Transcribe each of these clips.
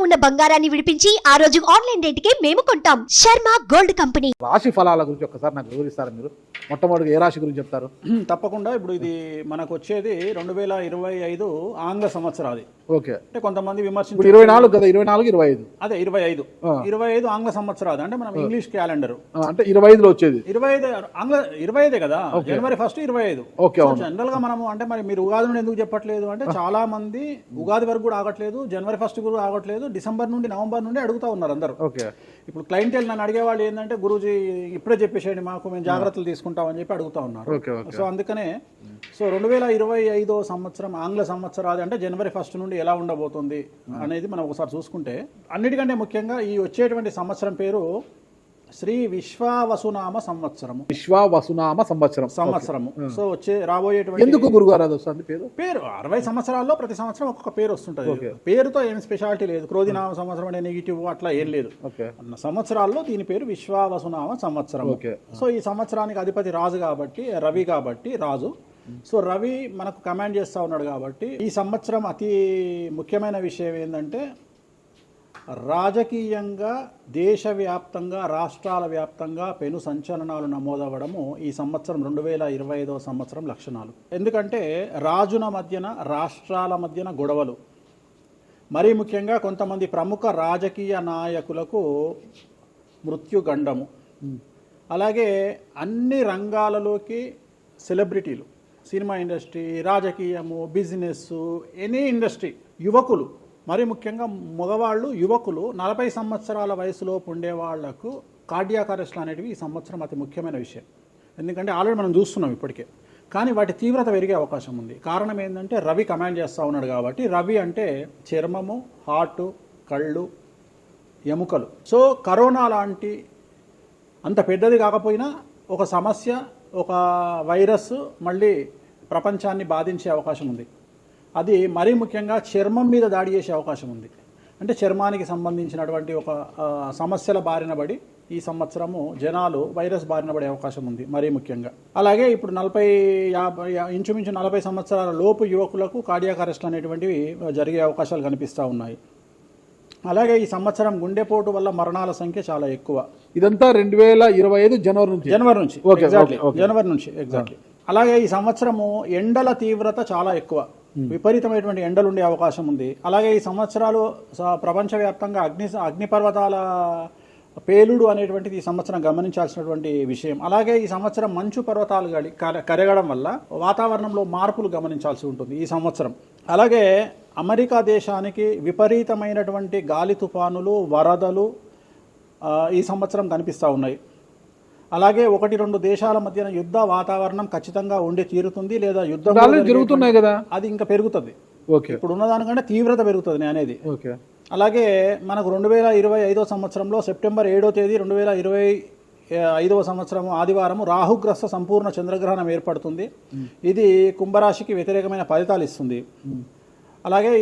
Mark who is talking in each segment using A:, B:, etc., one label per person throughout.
A: ఉన్న బంగారాన్ని విడిపించి ఆ రోజు ఆన్లైన్ రేటుకే మేము కొంటాం. Sharma gold company.
B: రాశి ఫలాల గురించి ఒక్కసారి నాకు వివరిస్తారా మీరు? మొట్టమొదటి ఏ రాశి గురించి చెప్తారు?
C: తప్పకుండా. ఇప్పుడు ఇది మనకు వచ్చేది 2025 ఆంగ్ల సంవత్సరాది.
B: ఓకే.
C: అంటే కొంతమంది విమర్శించారు
B: 24 కదా, 24 25
C: అదే 25 ఆంగ్ల సంవత్సరాది. అంటే మనం ఇంగ్లీష్ క్యాలెండర్
B: అంటే 25లో వచ్చేది
C: 25 ఆంగ్ల 25 కదా, జనవరి 1 25.
B: ఓకే.
C: జనరల్ గా మనము అంటే మరి మీరు ఉగాది నుండి ఎందుకు చెప్పట్లేదు అంటే చాలా మంది ఉగాది వరకు కూడా ఆగట్లేదు, జనవరి 1 కూడా ఆగట్లేదు, డిసెంబర్ నుండి నవంబర్ నుండి అడుగుతా ఉన్నారు అందరూ.
B: ఓకే.
C: ఇప్పుడు క్లయింటెల్ నన్ను అడిగేవాళ్ళు ఏంటంటే గురూజీ ఇప్పుడే చెప్పేసేయండి మాకు, మేము జాగ్రత్తలు తీసుకుంటామని చెప్పి అడుగుతా ఉన్నారు. సో అందుకనే 2025 సంవత్సరం ఆంగ్ల సంవత్సరాది అంటే జనవరి 1 నుండి ఎలా ఉండబోతుంది అనేది మనం ఒకసారి చూసుకుంటే, అన్నిటికంటే ముఖ్యంగా ఈ వచ్చేటువంటి సంవత్సరం పేరు శ్రీ విశ్వావసునామ సంవత్సరము.
B: విశ్వావసునామ సంవత్సరము.
C: సో రాబోయేటువంటి
B: ఎందుకు గురుగారు అది వస్తుంది
C: పేరు 60 సంవత్సరాల్లో ప్రతి సంవత్సరం ఒక్కొక్క పేరు వస్తుంటది. పేరుతో ఏం స్పెషాలిటీ లేదు. క్రోధినామ సంవత్సరం అనే నెగిటివ్ అట్లా ఏం లేదు. సంవత్సరాల్లో దీని పేరు విశ్వావసునామ సంవత్సరం. సో ఈ సంవత్సరానికి అధిపతి రాజు కాబట్టి, రవి కాబట్టి రాజు. సో రవి మనకు కమాండ్ చేస్తూ ఉన్నాడు కాబట్టి ఈ సంవత్సరం అతి ముఖ్యమైన విషయం ఏంటంటే రాజకీయంగా దేశవ్యాప్తంగా రాష్ట్రాల వ్యాప్తంగా పెను సంచలనాలు నమోదవ్వడము ఈ సంవత్సరం 2025 సంవత్సరం లక్షణాలు. ఎందుకంటే రాజుల మధ్యన రాష్ట్రాల మధ్యన గొడవలు, మరీ ముఖ్యంగా కొంతమంది ప్రముఖ రాజకీయ నాయకులకు మృత్యుగండము, అలాగే అన్ని రంగాలలోకి సెలబ్రిటీలు, సినిమా ఇండస్ట్రీ, రాజకీయము, బిజినెస్, ఎనీ ఇండస్ట్రీ, యువకులు, మరి ముఖ్యంగా మగవాళ్ళు యువకులు 40 సంవత్సరాల వయసులోపు ఉండే వాళ్లకు కార్డియాక్ అరెస్ట్లు అనేటివి ఈ సంవత్సరం అతి ముఖ్యమైన విషయం. ఎందుకంటే ఆల్రెడీ మనం చూస్తున్నాం ఇప్పటికే, కానీ వాటి తీవ్రత పెరిగే అవకాశం ఉంది. కారణం ఏంటంటే రవి కమాండ్ చేస్తూ ఉన్నాడు కాబట్టి. రవి అంటే చర్మము, హార్ట్, కళ్ళు, ఎముకలు. సో కరోనా లాంటి అంత పెద్దది కాకపోయినా ఒక సమస్య, ఒక వైరస్ మళ్ళీ ప్రపంచాన్ని బాధించే అవకాశం ఉంది. అది మరీ ముఖ్యంగా చర్మం మీద దాడి చేసే అవకాశం ఉంది. అంటే చర్మానికి సంబంధించినటువంటి ఒక సమస్యల బారిన పడి ఈ సంవత్సరము జనాలు వైరస్ బారిన పడే అవకాశం ఉంది మరీ ముఖ్యంగా. అలాగే ఇప్పుడు ఇంచుమించు 40 సంవత్సరాల లోపు యువకులకు కార్డియాక్ అరెస్ట్ అనేటువంటివి జరిగే అవకాశాలు కనిపిస్తూ ఉన్నాయి. అలాగే ఈ సంవత్సరం గుండెపోటు వల్ల మరణాల సంఖ్య చాలా ఎక్కువ.
B: ఇదంతా 2025 జనవరి నుంచి ఎగ్జాక్ట్లీ.
C: అలాగే ఈ సంవత్సరము ఎండల తీవ్రత చాలా ఎక్కువ, విపరీతమైనటువంటి ఎండలు ఉండే అవకాశం ఉంది. అలాగే ఈ సంవత్సరాలు ప్రపంచవ్యాప్తంగా అగ్నిపర్వతాల పేలుడు అనేటువంటిది ఈ సంవత్సరం గమనించాల్సినటువంటి విషయం. అలాగే ఈ సంవత్సరం మంచు పర్వతాలు కరగడం వల్ల వాతావరణంలో మార్పులు గమనించాల్సి ఉంటుంది ఈ సంవత్సరం. అలాగే అమెరికా దేశానికి విపరీతమైనటువంటి గాలి తుఫానులు, వరదలు ఈ సంవత్సరం కనిపిస్తూ ఉన్నాయి. అలాగే 1-2 దేశాల మధ్యన యుద్ధ వాతావరణం ఖచ్చితంగా ఉండి తీరుతుంది, లేదా యుద్ధం
B: జరుగుతున్నాయి కదా, అది
C: ఇంకా పెరుగుతుంది. ఇప్పుడు ఉన్నదానికంటే తీవ్రత పెరుగుతుంది అనేది. అలాగే మనకు 2025 సంవత్సరంలో సెప్టెంబర్ 7వ తేదీ 2025 సంవత్సరం ఆదివారం రాహుగ్రస్త సంపూర్ణ చంద్రగ్రహణం ఏర్పడుతుంది. ఇది కుంభరాశికి వ్యతిరేకమైన ఫలితాలు ఇస్తుంది. అలాగే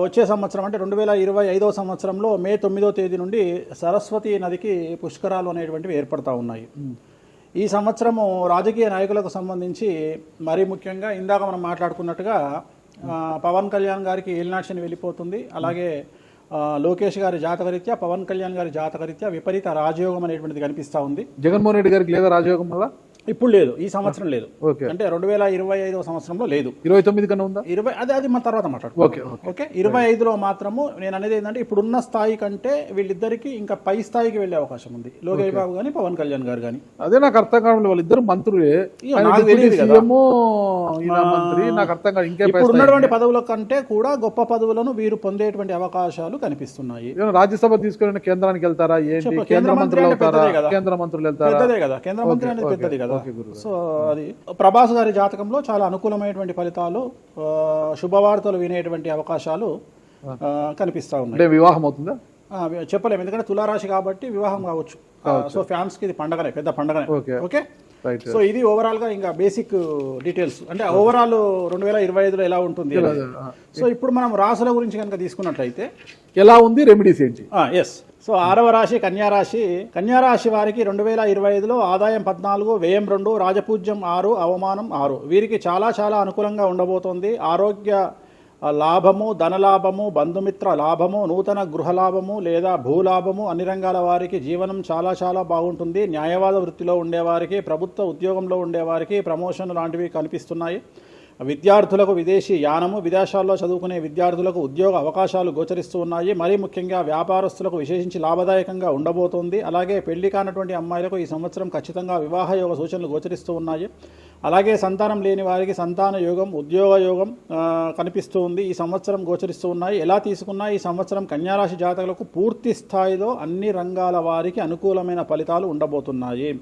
C: వచ్చే సంవత్సరం అంటే 2025 సంవత్సరంలో మే 9వ తేదీ నుండి సరస్వతి నదికి పుష్కరాలు అనేటువంటివి ఏర్పడతా ఉన్నాయి. ఈ సంవత్సరము రాజకీయ నాయకులకు సంబంధించి మరీ ముఖ్యంగా ఇందాక మనం మాట్లాడుకున్నట్టుగా పవన్ కళ్యాణ్ గారికి ఏలినాటి వెళ్ళిపోతుంది. అలాగే లోకేష్ గారి జాతకరీత్యా, పవన్ కళ్యాణ్ గారి జాతకరీత్యా విపరీత రాజయోగం అనేటువంటిది కనిపిస్తూ ఉంది.
B: జగన్మోహన్ రెడ్డి గారికి లేదా రాజయోగం వల్ల?
C: ఇప్పుడు లేదు, ఈ సంవత్సరం లేదు. అంటే 2025 సంవత్సరంలో లేదు.
B: 29 కన్నా ఉందా?
C: అది మన తర్వాత మాట్లాడుకో. ఓకే. 25లో మాత్రము నేను అనేది ఏంటంటే ఇప్పుడున్న స్థాయి కంటే వీళ్ళిద్దరికి ఇంకా పై స్థాయికి వెళ్లే అవకాశం ఉంది, లోకేష్ బాబు గానీ పవన్ కళ్యాణ్ గారు కానీ.
B: అదే నాకు అర్థం కావడం, వాళ్ళిద్దరు మంత్రులే, నాకు అర్థం కాదు. ఇంకా
C: ఇప్పుడు ఉన్నటువంటి పదవుల కంటే కూడా గొప్ప పదవులను వీరు పొందేటువంటి అవకాశాలు కనిపిస్తున్నాయి.
B: రాజ్యసభ తీసుకెళ్ళిన కేంద్రానికి వెళ్తారా? కేంద్ర మంత్రులు అవుతారా? కేంద్ర మంత్రులు వెళ్తారా?
C: పెద్దదే కదా, కేంద్ర మంత్రి అనేది పెద్దది కదా. సో అది ప్రభాస్ గారి జాతకంలో చాలా అనుకూలమైనటువంటి ఫలితాలు, శుభవార్తలు వినేటువంటి అవకాశాలు కనిపిస్తా ఉన్నాయి.
B: వివాహం అవుతుందా
C: చెప్పలేము, ఎందుకంటే తులారాశి కాబట్టి వివాహం కావచ్చు. సో ఫ్యాన్స్ కి ఇది పండగనే, పెద్ద పండగనే. ఓకే. సో ఇది ఓవరాల్ గా ఇంకా బేసిక్ డీటెయిల్స్, అంటే ఓవరాల్ 2025లో ఎలా ఉంటుంది. సో ఇప్పుడు మనం రాశుల గురించి కనుక తీసుకున్నట్లయితే
B: ఎలా ఉంది, రెమెడీస్ ఏంటి?
C: ఎస్. సో 6వ రాశి కన్యారాశి. కన్యారాశి వారికి 2025లో ఆదాయం 14, వ్యయం 2, రాజపూజ్యం 6, అవమానం 6. వీరికి చాలా చాలా అనుకూలంగా ఉండబోతోంది. ఆరోగ్య లాభము, ధనలాభము, బంధుమిత్ర లాభము, నూతన గృహలాభము లేదా భూలాభము, అన్ని రంగాల వారికి జీవనం చాలా చాలా బాగుంటుంది. న్యాయవాద వృత్తిలో ఉండేవారికి, ప్రభుత్వ ఉద్యోగంలో ఉండేవారికి ప్రమోషన్ లాంటివి కనిపిస్తున్నాయి. విద్యార్థులకు విదేశీ యానము, విదేశాల్లో చదువుకునే విద్యార్థులకు ఉద్యోగ అవకాశాలు గోచరిస్తూ ఉన్నాయి. మరీ ముఖ్యంగా వ్యాపారస్తులకు విశేషించి లాభదాయకంగా ఉండబోతోంది. అలాగే పెళ్లి కానటువంటి అమ్మాయిలకు ఈ సంవత్సరం ఖచ్చితంగా వివాహ యోగ సూచనలు గోచరిస్తూ ఉన్నాయి. అలాగే సంతానం లేని వారికి సంతాన యోగం, ఉద్యోగ యోగం కనిపిస్తూ ఉంది. ఈ సంవత్సరం గోచరిస్తూ ఉన్నాయి. ఎలా తీసుకున్నా ఈ సంవత్సరం కన్యారాశి జాతకులకు పూర్తి స్థాయిలో అన్ని రంగాల వారికి అనుకూలమైన ఫలితాలు ఉండబోతున్నాయి.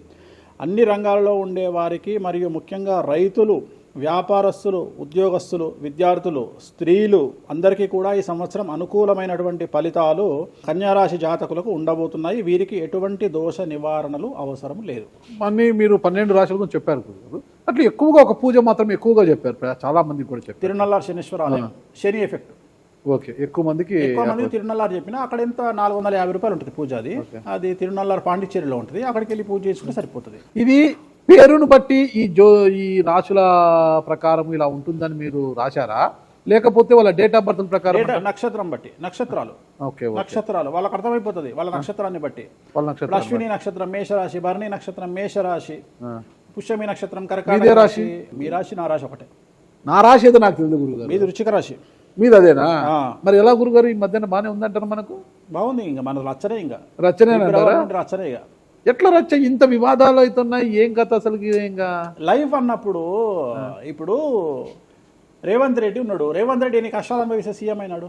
C: అన్ని రంగాలలో ఉండే వారికి మరియు ముఖ్యంగా రైతులు, వ్యాపారస్తులు, ఉద్యోగస్తులు, విద్యార్థులు, స్త్రీలు అందరికీ కూడా ఈ సంవత్సరం అనుకూలమైనటువంటి ఫలితాలు కన్యారాశి జాతకులకు ఉండబోతున్నాయి. వీరికి ఎటువంటి దోష నివారణలు అవసరం లేదు.
B: అన్నీ మీరు 12 రాశుల గురించి చెప్పారు గురుగారు. అట్లా ఎక్కువగా ఒక పూజ మాత్రం ఎక్కువగా చెప్పారు, చాలా మందికి కూడా చెప్పారు.
C: తిరునల్లారు శనీశ్వర ఆలయం, శని ఎఫెక్ట్.
B: ఓకే, ఎక్కువ మందికి
C: తిరునల్లారు చెప్పినా అక్కడ ఎంత 450 రూపాయలు ఉంటుంది పూజ. అది తిరునల్లారు పాండిచ్చేరిలో ఉంటుంది. అక్కడికి వెళ్ళి పూజ చేసుకుంటే సరిపోతుంది.
B: ఇది పేరును బట్టి ఈ రాశుల ప్రకారం ఇలా ఉంటుందని మీరు రాశారా, లేకపోతే వాళ్ళ డేట్ ఆఫ్ బర్త్ ప్రకారం?
C: నక్షత్రం బట్టి, నక్షత్రాలు.
B: ఓకే,
C: నక్షత్రాలు వాళ్ళకి అర్థమైపోతుంది. వాళ్ళ నక్షత్రాన్ని బట్టి. అశ్విని నక్షత్రం మేషరాశి, భరణి నక్షత్రం మేషరాశి, పుష్యమి నక్షత్రం కర్కాటక రాశి. మీ రాశి నా రాశి ఒకటే.
B: నా రాశి ఏదో నాకు తెలియదు గురుగారు.
C: మీది వృశ్చిక రాశి.
B: మీది అదేనా? మరి ఎలా గురుగారు ఈ మధ్యన బాగానే ఉందంటారు? మనకు బాగుంది.
C: ఇంకా మన రచనే, ఇంకా
B: రచనే
C: రచనే. ఇక
B: ఎట్లా రచ్చ ఇంత వివాదాలు అవుతున్నాయి, ఏం కథ అసలు? ఇంకా
C: లైఫ్ అన్నప్పుడు ఇప్పుడు రేవంత్ రెడ్డి ఉన్నాడు. రేవంత్ రెడ్డి ఎన్ని కష్టాలు అనుభవిస్తే సీఎం అయినాడు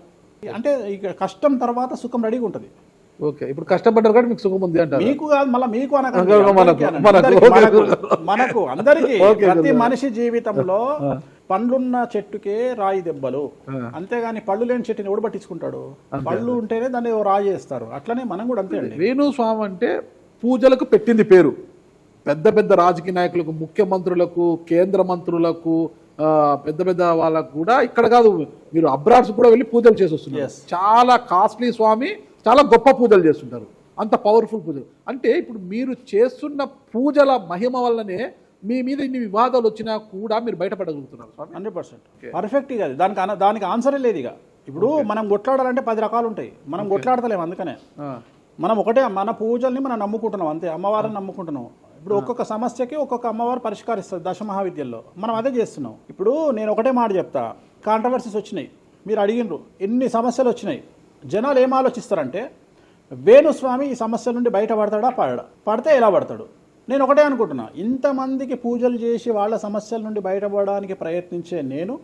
C: అంటే ఇక కష్టం తర్వాత సుఖం రెడీగా ఉంటుంది.
B: ఓకే, ఇప్పుడు కష్టపడ్డారు కాబట్టి మీకు సుఖం ఉంది అంటారు.
C: మీకు కాదు, మళ్ళీ మీకు మనకు అందరికీ. ప్రతి మనిషి జీవితంలో పండ్లున్న చెట్టుకే రాయి దెబ్బలు, అంతేగాని పళ్ళు లేని చెట్టుని ఎవడు పట్టించుకుంటాడు? పళ్ళు ఉంటేనే దాన్ని రాయి చేస్తారు. అట్లనే మనం కూడా అంతే అండి.
B: వేణుస్వామి అంటే పూజలకు పెట్టింది పేరు. పెద్ద పెద్ద రాజకీయ నాయకులకు, ముఖ్యమంత్రులకు, కేంద్ర మంత్రులకు, పెద్ద పెద్ద వాళ్ళకు కూడా ఇక్కడ కాదు, మీరు అబ్రాడ్స్ కూడా వెళ్ళి పూజలు చేసి వస్తున్నారు. చాలా కాస్ట్లీ స్వామి, చాలా గొప్ప పూజలు చేస్తుంటారు, అంత పవర్ఫుల్ పూజలు. అంటే ఇప్పుడు మీరు చేస్తున్న పూజల మహిమ వల్లనే మీ మీద ఇన్ని వివాదాలు వచ్చినా కూడా మీరు బయటపడగలుగుతున్నారు.
C: 100% పర్ఫెక్ట్. ఇక దానికి ఆన్సరే లేదు. ఇక ఇప్పుడు మనం కొట్లాడాలంటే 10 రకాలు ఉంటాయి, మనం కొట్లాడతలేము. అందుకనే మనం ఒకటే, మన పూజల్ని మనం నమ్ముకుంటున్నాం అంతే, అమ్మవారిని నమ్ముకుంటున్నాం. ఇప్పుడు ఒక్కొక్క సమస్యకి ఒక్కొక్క అమ్మవారు పరిష్కరిస్తుంది దశమహావిద్యల్లో. మనం అదే చేస్తున్నాం. ఇప్పుడు నేను ఒకటే మాట చెప్తా, కాంట్రవర్సీస్ వచ్చినాయి, మీరు అడిగినరు, ఎన్ని సమస్యలు వచ్చినాయి. జనాలు ఏం ఆలోచిస్తారంటే వేణుస్వామి ఈ సమస్యల నుండి బయటపడతాడా, పడితే ఎలా పడతాడు? నేను ఒకటే అనుకుంటున్నా, ఇంతమందికి పూజలు చేసి వాళ్ళ సమస్యల నుండి బయటపడడానికి ప్రయత్నించే నేను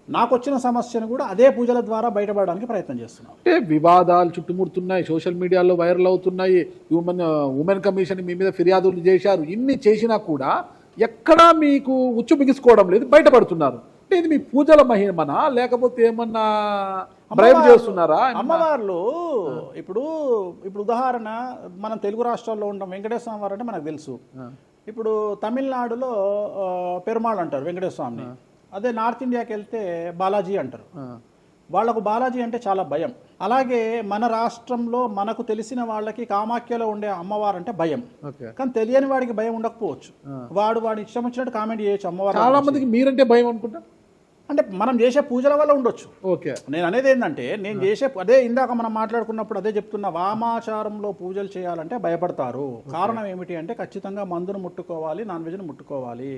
C: నాకు వచ్చిన సమస్యను కూడా అదే పూజల ద్వారా బయటపడడానికి ప్రయత్నం చేస్తున్నాను.
B: అంటే వివాదాలు చుట్టుముడుతున్నాయి, సోషల్ మీడియాలో వైరల్ అవుతున్నాయి, ఉమెన్ కమిషన్ మీ మీద ఫిర్యాదులు చేశారు. ఇన్ని చేసినా కూడా ఎక్కడా మీకు ఉచ్చు బిగుసుకోవడం లేదు, బయటపడుతున్నారు. అంటే ఇది మీ పూజల మహిమనా, లేకపోతే ఏమన్నా బ్రైబ్ చేస్తున్నారా?
C: అమ్మవార్లు ఇప్పుడు ఉదాహరణ, మనం తెలుగు రాష్ట్రాల్లో ఉంటాం, వెంకటేశ్వర స్వామి వారు అంటే మనకు తెలుసు. ఇప్పుడు తమిళనాడులో పెరుమాళ్ అంటారు వెంకటేశ్వర స్వామిని. అదే నార్త్ ఇండియాకి వెళ్తే బాలాజీ అంటారు. వాళ్లకు బాలాజీ అంటే చాలా భయం. అలాగే మన రాష్ట్రంలో మనకు తెలిసిన వాళ్ళకి కామాఖ్యలో ఉండే అమ్మవారు అంటే భయం. కానీ తెలియని వాడికి భయం ఉండకపోవచ్చు, వాడు ఇష్టం వచ్చినట్టు కామెంట్ చేయొచ్చు అమ్మవారు.
B: చాలా మందికి మీరంటే భయం అనుకుంటా,
C: అంటే మనం చేసే పూజల వల్ల ఉండొచ్చు.
B: ఓకే,
C: నేను అనేది ఏంటంటే, నేను చేసే అదే ఇందాక మనం మాట్లాడుకున్నప్పుడు అదే చెప్తున్నా, వామాచారంలో పూజలు చేయాలంటే భయపడతారు. కారణం ఏమిటి అంటే ఖచ్చితంగా మందును ముట్టుకోవాలి, నాన్ వెజ్ను ముట్టుకోవాలి.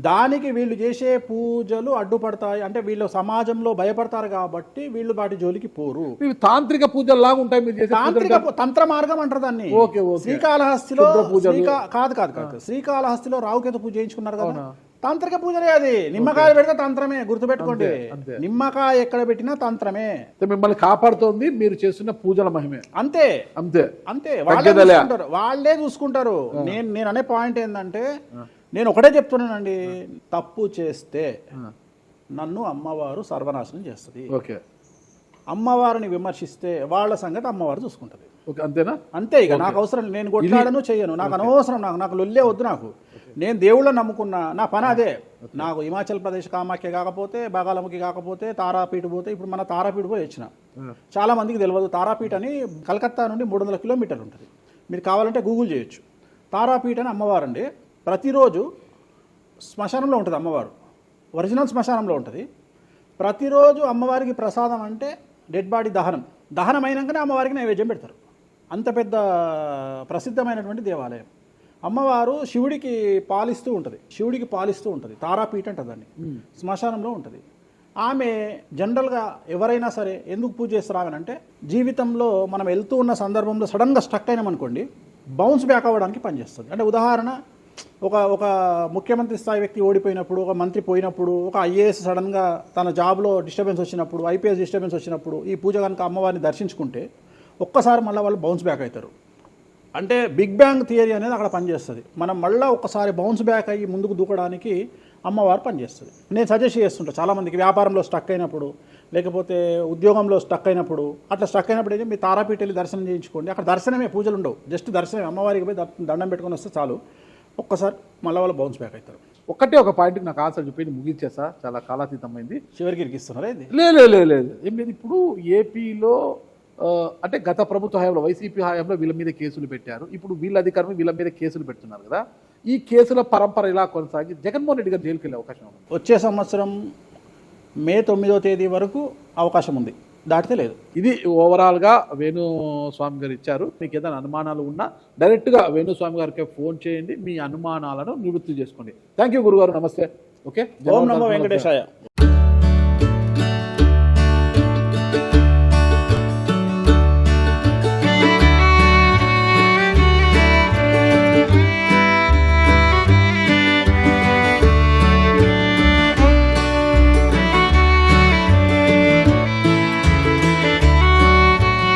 C: దానికి వీళ్ళు చేసే పూజలు అడ్డుపడతాయి. అంటే వీళ్ళు సమాజంలో భయపడతారు కాబట్టి వీళ్ళు వాటి జోలికి పోరు.
B: తాంత్రిక పూజలు లాగా ఉంటాయి మీరు చేసే
C: తాంత్రిక తంత్ర మార్గం అంటారు దాన్ని. శ్రీకాళహస్తిలో కాదు శ్రీకాళహస్తిలో రావుకేతు పూజ చేయించుకున్నారు కదా, తాంత్రిక పూజలే అది. నిమ్మకాయ పెడితే తంత్రమే, గుర్తుపెట్టుకోండి. నిమ్మకాయ ఎక్కడ పెట్టినా తంత్రమే.
B: మిమ్మల్ని కాపాడుతోంది మీరు చేస్తున్న పూజల మహిమే.
C: అంతే
B: అంతే
C: అంతే, వాళ్ళే చూసుకుంటారు. నేను అనే పాయింట్ ఏంటంటే, నేను ఒకటే చెప్తున్నానండి, తప్పు చేస్తే నన్ను అమ్మవారు సర్వనాశనం చేస్తుంది.
B: ఓకే,
C: అమ్మవారిని విమర్శిస్తే వాళ్ళ సంగతి అమ్మవారు చూసుకుంటది.
B: అంతేనా?
C: అంతే. ఇక నాకు అవసరం, నేను కొట్లాడను చెయ్యను, నాకు అనవసరం, నాకు లొల్లే వద్దు. నాకు నేను దేవుళ్ళని నమ్ముకున్నా, నా పని అదే. నాకు హిమాచల్ ప్రదేశ్ కామాఖ్య కాకపోతే, బాగాలముఖి కాకపోతే, తారాపీఠ పోతే, ఇప్పుడు మన తారాపీఠ పోయి వచ్చిన. చాలా మందికి తెలియదు, తారాపీఠ అని కలకత్తా నుండి 300 కిలోమీటర్లు ఉంటుంది. మీరు కావాలంటే గూగుల్ చేయొచ్చు. తారాపీఠ అని అమ్మవారు అండి. ప్రతిరోజు శ్మశానంలో ఉంటుంది అమ్మవారు, ఒరిజినల్ శ్మశానంలో ఉంటుంది. ప్రతిరోజు అమ్మవారికి ప్రసాదం అంటే డెడ్ బాడీ దహనం అయినాకనే అమ్మవారికి నైవేద్యం పెడతారు. అంత పెద్ద ప్రసిద్ధమైనటువంటి దేవాలయం. అమ్మవారు శివుడికి పాలిస్తూ ఉంటుంది. తారాపీఠ అంటుంది దాన్ని. శ్మశానంలో ఉంటుంది. ఆమె జనరల్గా ఎవరైనా సరే ఎందుకు పూజ చేస్తారు ఆమె అంటే, జీవితంలో మనం వెళ్తూ ఉన్న సందర్భంలో సడన్గా స్టక్ అయినామనుకోండి, బౌన్స్ బ్యాక్ అవ్వడానికి పనిచేస్తుంది. అంటే ఉదాహరణ, ఒక ముఖ్యమంత్రి స్థాయి వ్యక్తి ఓడిపోయినప్పుడు, ఒక మంత్రి పోయినప్పుడు, ఒక ఐఏఎస్ సడన్గా తన జాబ్లో డిస్టర్బెన్స్ వచ్చినప్పుడు, ఐపీఎస్ డిస్టర్బెన్స్ వచ్చినప్పుడు ఈ పూజ కనుక అమ్మవారిని దర్శించుకుంటే ఒక్కసారి మళ్ళీ వాళ్ళు బౌన్స్ బ్యాక్ అవుతారు. అంటే బిగ్ బ్యాంగ్ థియరీ అనేది అక్కడ పనిచేస్తుంది. మనం మళ్ళీ ఒక్కసారి బౌన్స్ బ్యాక్ అయ్యి ముందుకు దూకడానికి అమ్మవారు పనిచేస్తుంది. నేను సజెస్ట్ చేస్తుంటాను చాలామందికి, వ్యాపారంలో స్టక్ అయినప్పుడు, లేకపోతే ఉద్యోగంలో స్టక్ అయినప్పుడు, అట్లా స్టక్ అయినప్పుడు అయితే మీ తారాపీఠ వెళ్ళి దర్శనం చేయించుకోండి. అక్కడ దర్శనమే, పూజలు ఉండవు, జస్ట్ దర్శనమే. అమ్మవారికి పోయి దండం పెట్టుకొని వస్తే చాలు, ఒక్కసారి మళ్ళీ వాళ్ళు బౌన్స్ బ్యాక్ అవుతారు.
B: ఒక్కటే ఒక పాయింట్కి నాకు ఆన్సర్ చెప్పి ముగించేసా, చాలా కాలాతీతమైంది.
C: చివరికి ఇరికిస్తున్నారా ఇది?
B: లేదు ఏం లేదు. ఇప్పుడు ఏపీలో అంటే గత ప్రభుత్వ హయాంలో, వైసీపీ హయాంలో వీళ్ళ మీద కేసులు పెట్టారు. ఇప్పుడు వీళ్ళ అధికారులు వీళ్ళ మీద కేసులు పెడుతున్నారు కదా. ఈ కేసుల పరంపర ఇలా కొనసాగి జగన్మోహన్ రెడ్డి గారు జైలుకి వెళ్ళే అవకాశం ఉంది.
C: వచ్చే సంవత్సరం మే 9వ తేదీ వరకు అవకాశం ఉంది, దాటితే లేదు.
B: ఇది ఓవరాల్గా వేణుస్వామి గారు ఇచ్చారు. మీకు ఏదైనా అనుమానాలు ఉన్నా డైరెక్ట్గా వేణుస్వామి గారికి ఫోన్ చేయండి, మీ అనుమానాలను నివృత్తి చేసుకోండి. థ్యాంక్ యూ గురుగారు, నమస్తే. ఓకే,
C: ఓం నమో వెంకటేశాయ.